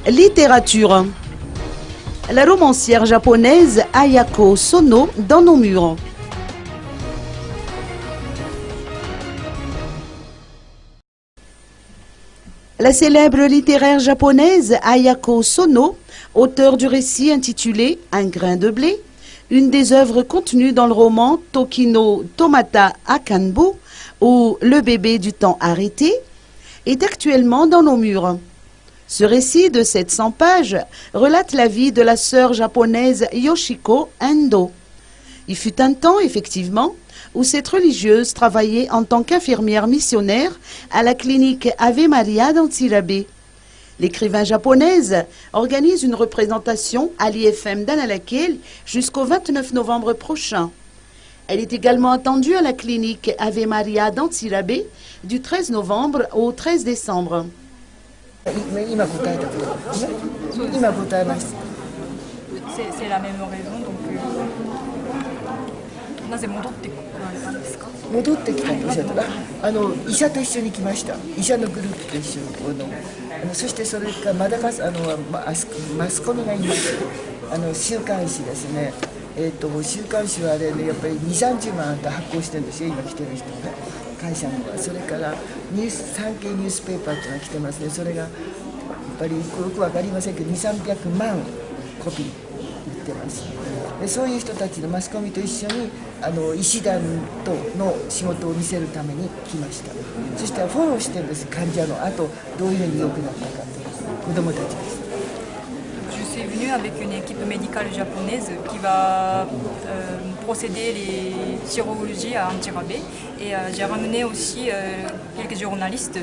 Littérature. La romancière japonaise Ayako Sono dans nos murs. La célèbre littéraire japonaise Ayako Sono, auteure du récit intitulé « Un grain de blé », une des œuvres contenues dans le roman Tokino Tomata Akanbu, ou Le bébé du temps arrêté, est actuellement dans nos murs. Ce récit de 700 pages relate la vie de la sœur japonaise Yoshiko Endo. Il fut un temps, effectivement, où cette religieuse travaillait en tant qu'infirmière missionnaire à la clinique Ave Maria d'Antirabe. L'écrivain japonaise organise une représentation à l'IFM d'Analakel jusqu'au 29 novembre prochain. Elle est également attendue à la clinique Ave Maria d'Antirabe du 13 novembre au 13 décembre. C'est la même raison, donc なぜ戻ってこられたんですか？戻ってきたんですよ。医者と一緒に来ました。医者のグループと一緒にそしてそれからマスコミがいます。週刊誌ですね。週刊誌はあれね、やっぱり2、30万発行してるんですよ、今来てる人が、会社のは。それから産経ニュースペーパーっていうのが来てますね。それがやっぱりよく分かりませんけど、2、300万コピー売ってます。でそういう人たちのマスコミと一緒に医師団との仕事を見せるために来ました。そしてフォローしてるんです、患者のあとどういうふうに良くなったかと子どもたちです。Je suis venue avec une équipe médicale japonaise qui va procéder les chirurgies à Antirabe et j'ai ramené aussi quelques journalistes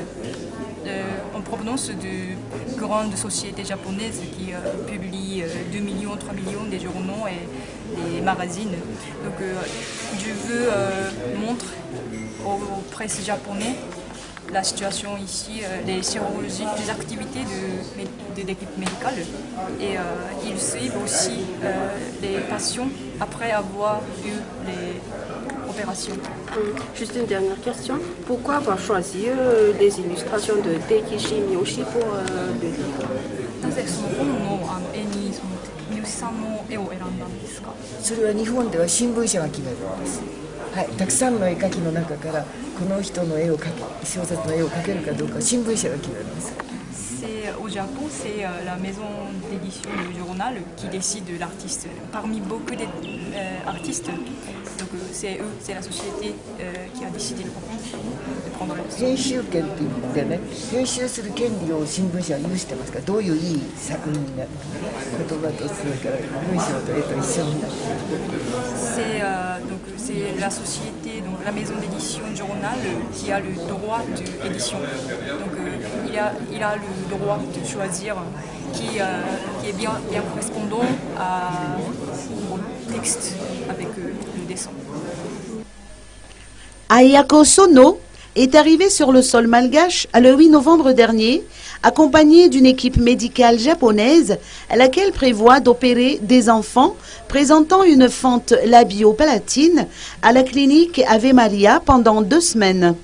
en provenance de grandes sociétés japonaises qui publient 2 millions, 3 millions des journaux et des magazines. Donc je veux montrer aux presses japonais la situation ici, les chirurgies, les activités de l'équipe médicale et ils suivent aussi les patients après avoir eu les opérations. Juste une dernière question, pourquoi avoir choisi les illustrations de Teikishi Miyoshi pour le livre? なぜその本の絵に三好さんの絵を選んだんですか？それは日本では新聞社が決めるんです。はい、たくさんの絵描きの中からこの人の絵を描け、小説の絵を描けるかどうか新聞社が決めるんです。Au Japon, c'est la maison d'édition du journal qui décide de l'artiste. Parmi beaucoup d'artistes, donc c'est eux, c'est la société qui a décidé de prendre le. 編集権って言ってね、編集する権利を新聞社は有してますから、どういういい作品になるか、言葉とそれから文章と絵と一緒になっている。C'est la société, donc la maison d'édition journal qui a le droit d'édition. Donc il a le droit de choisir qui est bien correspondant au texte avec le dessin. Ayako Sono est arrivée sur le sol malgache le 8 novembre dernier, accompagnée d'une équipe médicale japonaise à laquelle prévoit d'opérer des enfants présentant une fente labio-palatine à la clinique Ave Maria pendant 2 semaines.